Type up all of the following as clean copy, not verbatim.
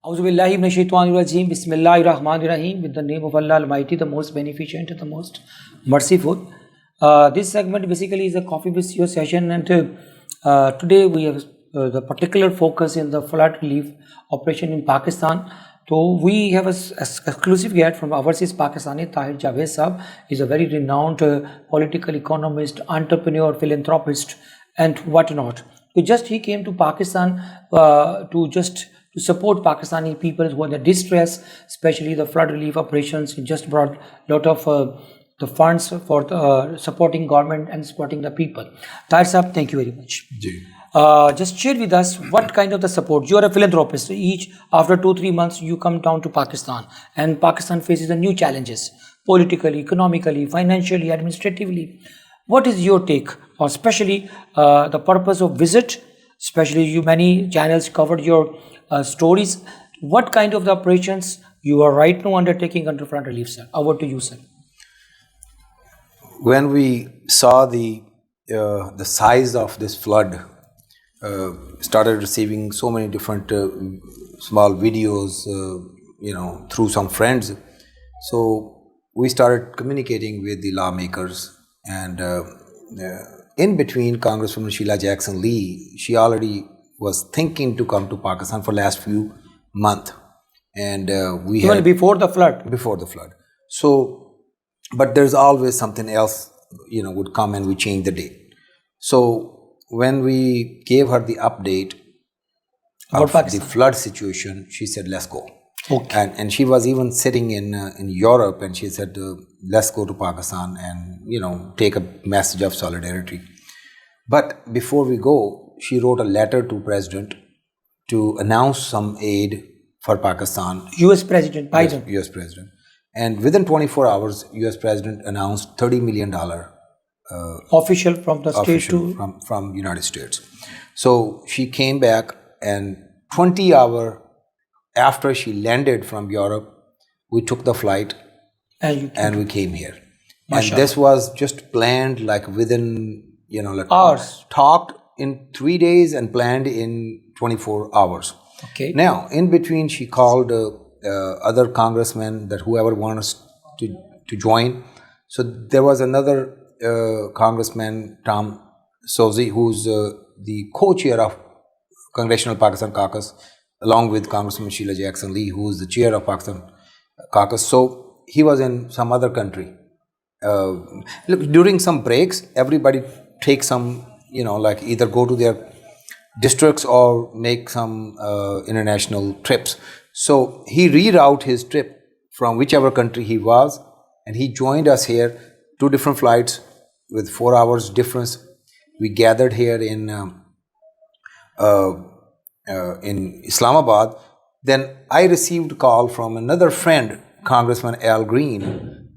Auzubillahi minash shaitanir rajeem. Bismillahir Rahmanir Rahim. With the name of Allah Almighty, the most beneficent and the most merciful. This segment basically is a coffee with your session, and today we have the particular focus in the flood relief operation in Pakistan. So we have an exclusive guest from overseas Pakistani, Tahir Javed Sahab. He's a very renowned political economist, entrepreneur, philanthropist, and whatnot. So he came to Pakistan to support Pakistani people who are in distress, especially the flood relief operations. He just brought a lot of the funds for supporting government and supporting the people. Tahir Sahab, thank you very much. Just share with us what kind of the support. You are a philanthropist. Each after 2-3 months you come down to Pakistan, and Pakistan faces the new challenges politically, economically, financially, administratively. What is your take, or especially the purpose of visit? Especially you, many channels covered your stories. What kind of the operations you are right now undertaking under flood relief, sir? Over to you, sir. When we saw the size of this flood, started receiving so many different small videos, through some friends. So we started communicating with the lawmakers, and in between, Congresswoman Sheila Jackson Lee, she already was thinking to come to Pakistan for last few months, and before the flood. Before the flood. So, but there's always something else, would come, and we change the date. So when we gave her the update of the flood situation, she said, let's go. Okay. And she was even sitting in Europe, and she said, let's go to Pakistan and, take a message of solidarity. But before we go, she wrote a letter to President to announce some aid for Pakistan. US President Biden. US President. And within 24 hours, US President announced $30 million official from the state from United States. So she came back, and 20 hours after she landed from Europe, we took the flight and we came here. And this was just planned like within, hours. Talked in 3 days and planned in 24 hours. Okay. Now, in between, she called other congressmen that whoever wants to join. So there was another Congressman Tom Sozi, who's the co-chair of Congressional Pakistan Caucus, along with Congressman Sheila Jackson Lee, who is the chair of Pakistan Caucus. So he was in some other country. Look, during some breaks, everybody takes some, like either go to their districts or make some international trips. So he rerouted his trip from whichever country he was, and he joined us here, 2 different flights with 4 hours difference. We gathered here in Islamabad. Then I received a call from another friend, Congressman Al Green,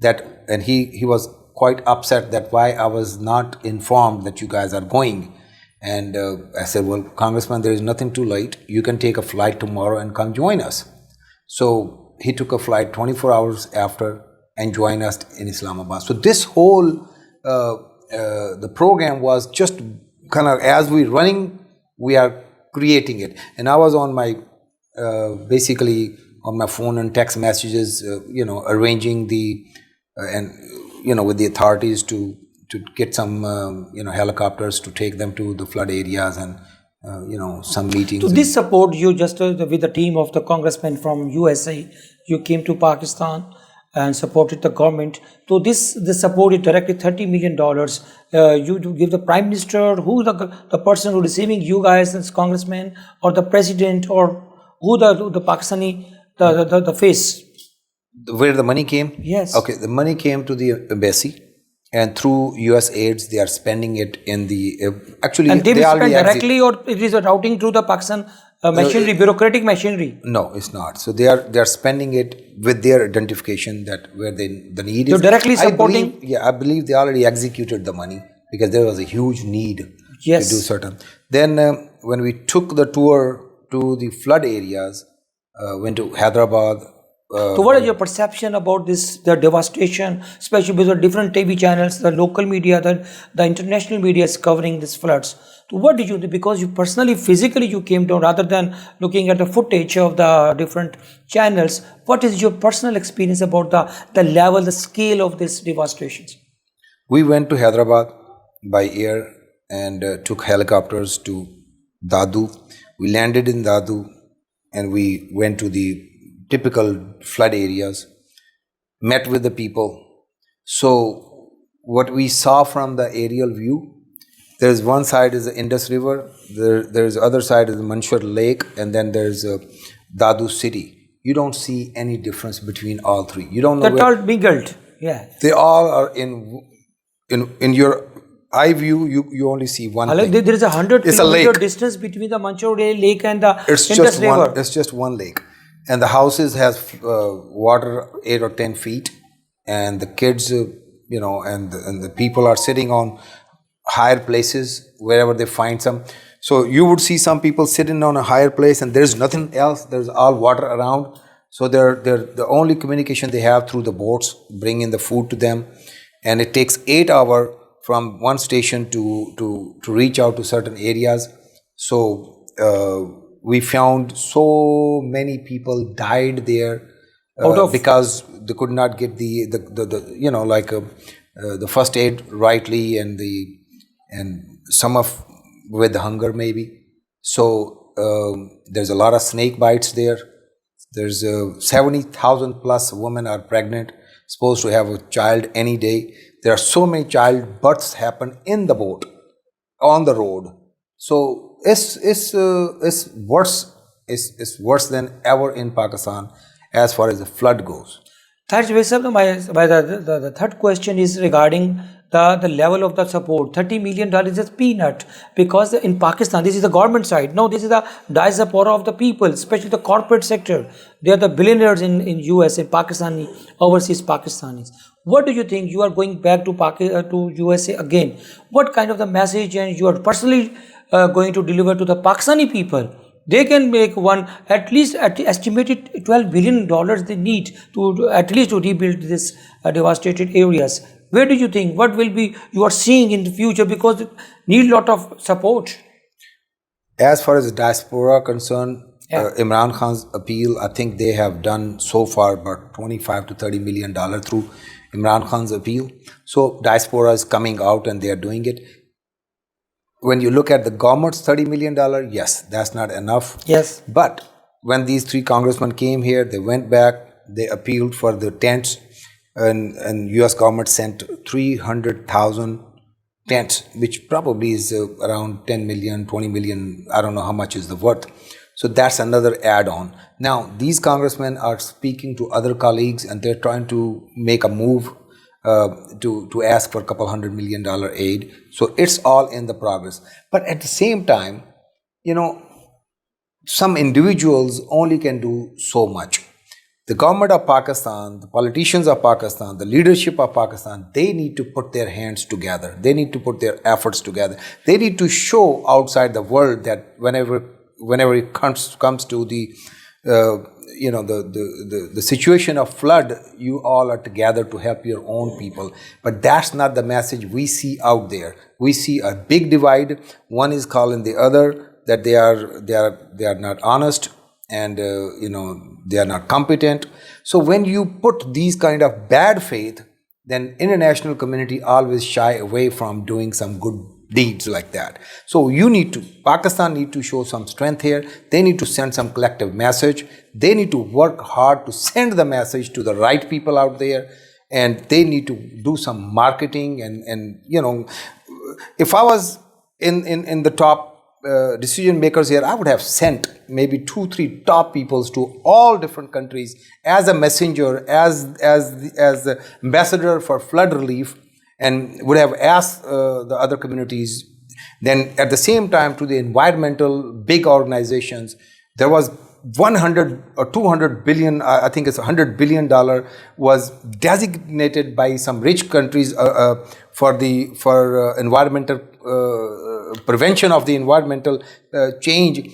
and he was quite upset that why I was not informed that you guys are going. And I said, well, Congressman, there is nothing too late. You can take a flight tomorrow and come join us. So he took a flight 24 hours after and joined us in Islamabad. So this whole the program was just kind of, as we're running, we are creating it. And I was on my basically on my phone and text messages, arranging with the authorities to get some helicopters to take them to the flood areas, and some meetings. So this support, you just with the team of the congressmen from USA, you came to Pakistan and supported the government. So this support is directly $30 million. You give the Prime Minister, who the person who receiving you guys as congressmen, or the president, or who the Pakistani the face? Where the money came? Yes. Okay, the money came to the embassy, and through US aids, they are spending it in the actually. And they spend directly, or it is a routing through the Pakistan machinery, bureaucratic machinery? No, it's not. So they are spending it with their identification that where the need is. So directly supporting. I believe they already executed the money because there was a huge need to do certain. Then when we took the tour to the flood areas, went to Hyderabad. So what is your perception about the devastation, especially with the different TV channels, the local media, the international media is covering these floods? So what did you do? Because you personally, physically, you came down rather than looking at the footage of the different channels. What is your personal experience about the level, the scale of this devastations? We went to Hyderabad by air and took helicopters to Dadu. We landed in Dadu and we went to the typical flood areas, met with the people. So what we saw from the aerial view, there's one side is the Indus River, there's other side is the Manshur Lake, and then there's Dadu city. You don't see any difference between all three. You don't know They're all mingled. Yeah. they all are in your eye view. You only see one thing. There is a 100 It's a kilometer lake. distance between the Manchur Lake and the It's Indus just River. one. It's just one lake, and the houses has water 8 or 10 feet, and the kids, and the people are sitting on higher places wherever they find some. So you would see some people sitting on a higher place, and there's nothing else. There's all water around. So they're the only communication they have through the boats, bringing the food to them, and it takes 8 hours from one station to reach out to certain areas. So we found so many people died there because they could not get the first aid rightly, and some of with hunger maybe. So there's a lot of snake bites there. There's 70,000 plus women are pregnant, supposed to have a child any day. There are so many child births happen in the boat, on the road. So it's worse. It's worse than ever in Pakistan as far as the flood goes. Tahir Javed, the third question is regarding the level of the support. $30 million is peanut, because in Pakistan, this is the government side. No, this is the diaspora of the people, especially the corporate sector. They are the billionaires in US, in Pakistani, overseas Pakistanis. What do you think? You are going back to USA again. What kind of the message and you are personally going to deliver to the Pakistani people? They can make one at least estimated $12 billion they need to at least to rebuild this devastated areas. Where do you think? What will be you are seeing in the future, because it need lot of support? As far as the diaspora concerned, Imran Khan's appeal, I think they have done so far about $25 to $30 million through Imran Khan's appeal. So diaspora is coming out and they are doing it. When you look at the government's $30 million, yes, that's not enough. Yes. But when these 3 congressmen came here, they went back, they appealed for the tents, and US government sent 300,000 tents, which probably is around 10 million, 20 million, I don't know how much is the worth. So that's another add-on. Now, these congressmen are speaking to other colleagues and they're trying to make a move to ask for a couple $100 million aid. So it's all in the progress. But at the same time, some individuals only can do so much. The government of Pakistan, the politicians of Pakistan, the leadership of Pakistan, they need to put their hands together. They need to put their efforts together. They need to show outside the world that whenever it comes to the the situation of flood, you all are together to help your own people. But that's not the message we see out there. We see a big divide. One is calling the other that they are not honest, and they are not competent. So when you put these kind of bad faith, then international community always shy away from doing some good deeds like that. So Pakistan need to show some strength here. They need to send some collective message. They need to work hard to send the message to the right people out there, and they need to do some marketing. And if I was in the top decision makers here, I would have sent maybe 2-3 top peoples to all different countries as a messenger, as the ambassador for flood relief, and would have asked the other communities. Then at the same time, to the environmental big organizations, there was 100 or 200 billion, I think it's $100 billion was designated by some rich countries for environmental prevention of the environmental change.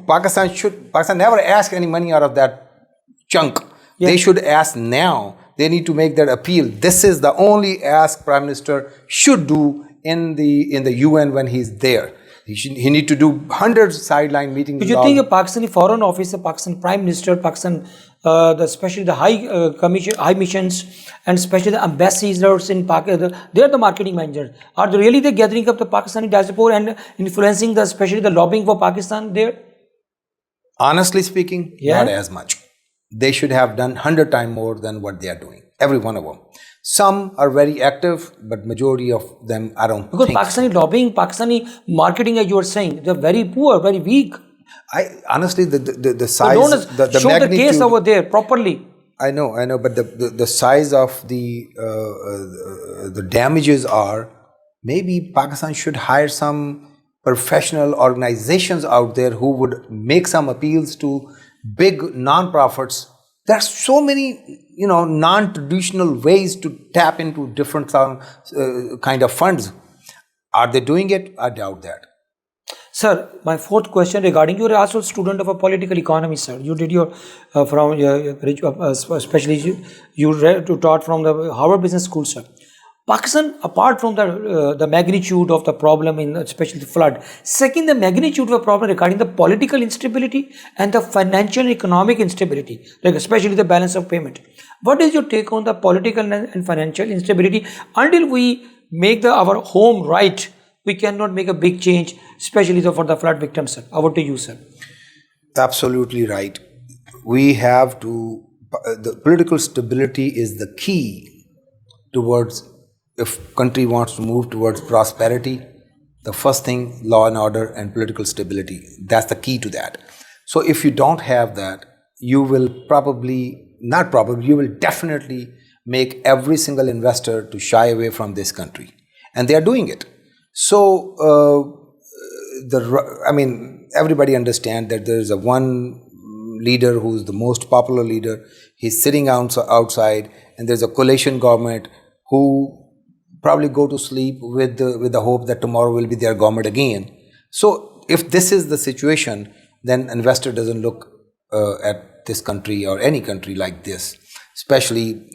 Pakistan never asked any money out of that chunk. Yeah. They should ask now. They need to make that appeal. This is the only ask Prime Minister should do in the UN when he's there. He need to do hundreds of sideline meetings. Do you think a Pakistani foreign officer, Pakistan Prime Minister, Pakistan, especially the high missions, and especially the ambassadors in Pakistan, they are the marketing managers. Are they really gathering up the Pakistani diaspora and influencing especially the lobbying for Pakistan there? Honestly speaking, not as much. They should have done 100 times more than what they are doing. Every one of them. Some are very active, but majority of them, I don't because think. Pakistani lobbying, Pakistani marketing, as you are saying, they're very poor, very weak. Honestly, the size, so the show magnitude, the case over there properly. I know, but the size of the damages are, maybe Pakistan should hire some professional organizations out there who would make some appeals to big non-profits. There's so many, non-traditional ways to tap into different kind of funds. Are they doing it? I doubt that. Sir, my fourth question regarding, you are also a student of a political economy, sir. You did your especially you taught from the Harvard Business School, sir. Pakistan, apart from the magnitude of the problem in especially the flood, second, the magnitude of the problem regarding the political instability and the financial and economic instability, like especially the balance of payment. What is your take on the political and financial instability? Until we make our home right, we cannot make a big change, especially for the flood victims, sir. Over to you, sir. Absolutely right. We have to, the political stability is the key towards, if country wants to move towards prosperity, the first thing, law and order and political stability. That's the key to that. So if you don't have that, you will you will definitely make every single investor to shy away from this country. And they are doing it. So, everybody understands that there is one leader who is the most popular leader. He's sitting outside, and there's a coalition government who probably go to sleep with the hope that tomorrow will be their government again. So if this is the situation, then investor doesn't look at this country or any country like this, especially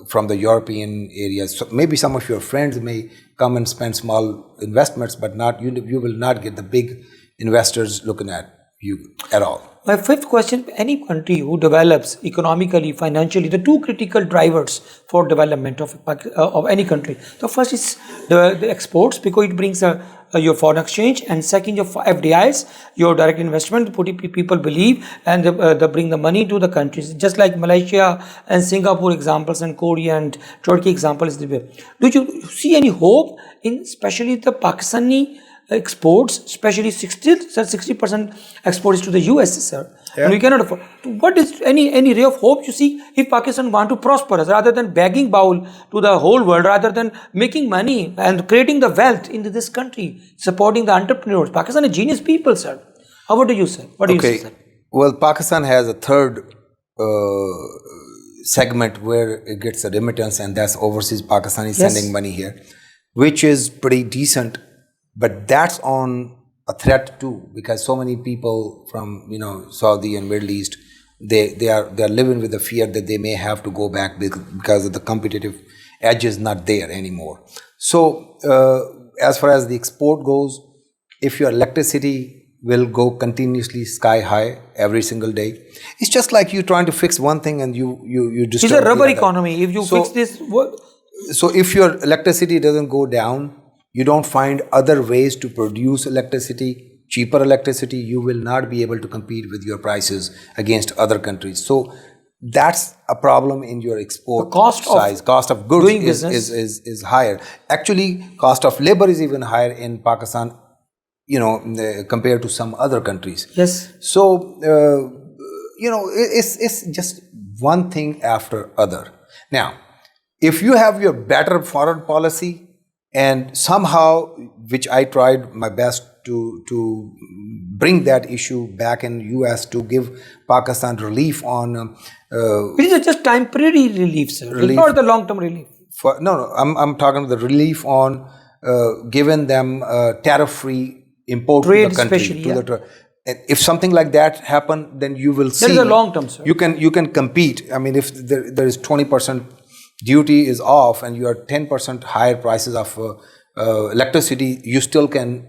from the European areas. So maybe some of your friends may come and spend small investments, but not you will not get the big investors looking at you at all. My fifth question, any country who develops economically, financially, the two critical drivers for development of any country. The first is the exports, because it brings your foreign exchange, and second, your FDIs, your direct investment, people believe, and they bring the money to the countries, just like Malaysia and Singapore examples, and Korea and Turkey examples. Do you see any hope in especially the Pakistani exports, especially 60% exports to the US, sir? Yeah. And we cannot afford. What is any ray of hope you see if Pakistan want to prosper, rather than begging bowl to the whole world, rather than making money and creating the wealth into this country, supporting the entrepreneurs? Pakistan is genius people, sir. How do you say? What do you say, sir? Well, Pakistan has a third segment where it gets a remittance, and that's overseas Pakistani sending money here, which is pretty decent. But that's on a threat too, because so many people from Saudi and Middle East, they are living with the fear that they may have to go back because of the competitive edge is not there anymore. So as far as the export goes, if your electricity will go continuously sky high every single day, it's just like you trying to fix one thing and you disturb. It's a rubber economy. If you fix this, so if your electricity doesn't go down, you don't find other ways to produce electricity, cheaper electricity, you will not be able to compete with your prices against other countries. So that's a problem in your export size. Cost of goods is higher. Actually, cost of labor is even higher in Pakistan, compared to some other countries. Yes. So, it's just one thing after other. Now, if you have your better foreign policy, and somehow, which I tried my best to bring that issue back in US to give Pakistan relief on. It is just temporary relief, sir. It's not the long-term relief. I'm talking the relief on giving them tariff-free import trade, to the country. Especially, if something like that happen, then you will see. That is a long-term, sir. You can compete. I mean, if there is 20%. Duty is off and you are 10% higher prices of electricity, you still can,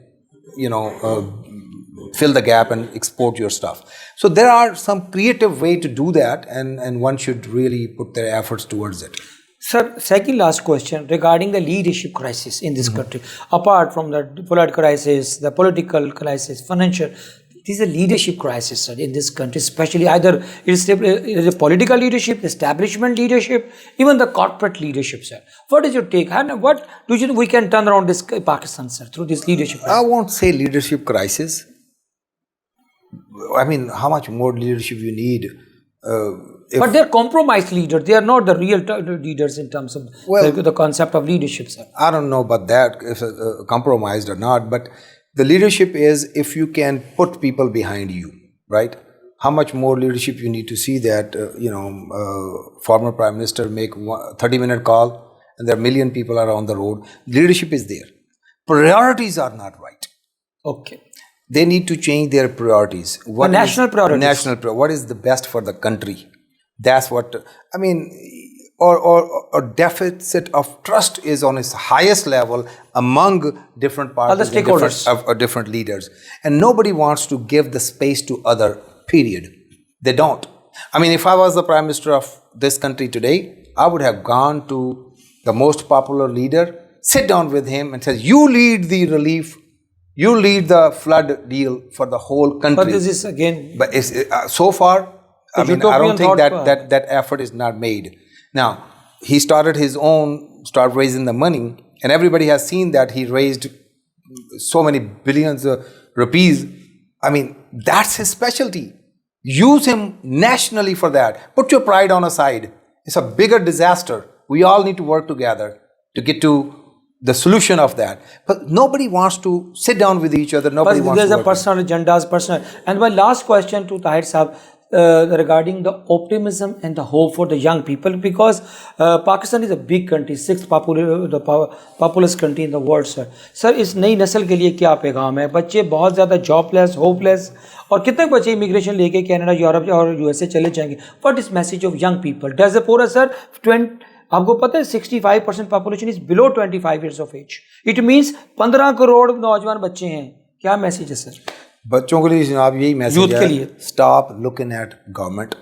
fill the gap and export your stuff. So there are some creative way to do that, and one should really put their efforts towards it. Sir, second last question regarding the leadership crisis in this country. Apart from the flood crisis, the political crisis, financial, this is a leadership crisis, sir, in this country, especially either it is a political leadership, establishment leadership, even the corporate leadership, sir. What is your take? And what do you think we can turn around this Pakistan, sir, through this leadership crisis? I won't say leadership crisis. I mean, how much more leadership you need? But they're compromised leaders. They are not the real leaders in terms of the concept of leadership, sir. I don't know about that, if compromised or not, but the leadership is if you can put people behind you, right? How much more leadership you need to see that, former Prime Minister make 30-minute call and there are 1 million people are on the road. Leadership is there. Priorities are not right. Okay. They need to change their priorities. National priorities. What is the best for the country? That's what, I mean, or deficit of trust is on its highest level among different parties, other stakeholders, different leaders. And nobody wants to give the space to other, period. They don't. I mean, if I was the Prime Minister of this country today, I would have gone to the most popular leader, sit down with him and say, you lead the relief, you lead the flood deal for the whole country. But this is again... But it's, so far, I mean, I don't think that effort is not made. Now, he started raising the money, and everybody has seen that he raised so many billions of rupees. I mean, that's his specialty. Use him nationally for that. Put your pride on a side. It's a bigger disaster. We all need to work together to get to the solution of that. But nobody wants to sit down with each other. Nobody wants to work. There's a personal agendas, personal. And my last question to Tahir Sahab, regarding the optimism and the hope for the young people, because Pakistan is a big country, 6th populous country in the world, sir. Sir, इस नई नस्ल के लिए क्या पैगाम है? बच्चे बहुत ज़्यादा जॉबलेस, होपलेस, और कितने बच्चे इमिग्रेशन लेके कनाडा, यूरोप और यूएसए चले जाएंगे? What is message of young people? Does the poor, sir, आपको पता है 65% population is below 25 years of age. It means 15 crore नौजवान बच्चे हैं. क्या मैसेज है सर? बच्चों के लिए जनाब यही मैसेज है, stop looking at government,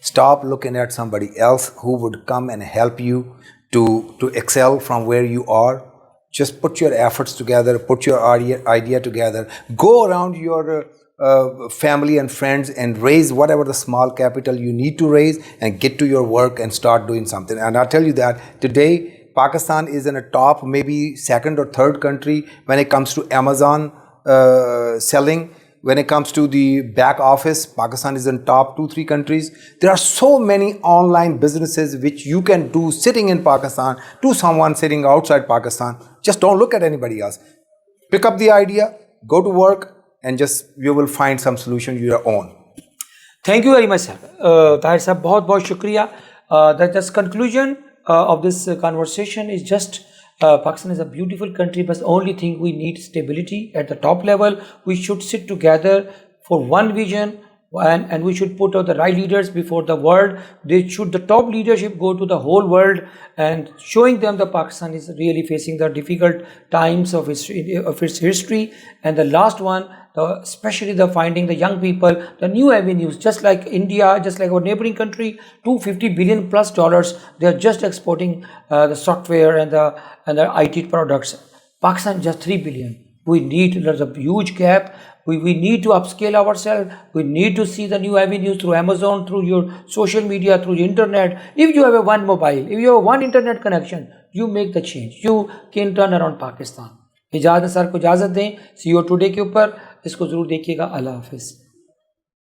stop looking at somebody else who would come and help you to excel from where you are. Just put your efforts together, put your idea together, go around your family and friends and raise whatever the small capital you need to raise and get to your work and start doing something. And I'll tell you that today Pakistan is in a top, maybe second or third country when it comes to Amazon selling. When it comes to the back office, Pakistan is in top 2-3 countries. There are so many online businesses which you can do sitting in Pakistan to someone sitting outside Pakistan. Just don't look at anybody else. Pick up the idea, go to work, and just you will find some solution your own. Thank you very much, sir. Tahir sahab, बहुत बहुत शुक्रिया. The conclusion of this conversation is just Pakistan is a beautiful country, but the only thing we need stability at the top level. We should sit together for one vision, and we should put out the right leaders before the world. The top leadership go to the whole world and showing them that Pakistan is really facing the difficult times of its history. And the last one, especially the finding the young people, the new avenues, just like India, just like our neighboring country, $250 billion plus, they are just exporting the software and the IT products. Pakistan just 3 billion. There's a huge gap. We need to upscale ourselves. We need to see the new avenues through Amazon, through your social media, through the internet. If you have a one mobile, if you have one internet connection, you make the change. You can turn around Pakistan. इजाज़त sir को इजाज़त दें. See you today के ऊपर इसको ज़रूर देखिएगा. अल्लाह हाफिज़.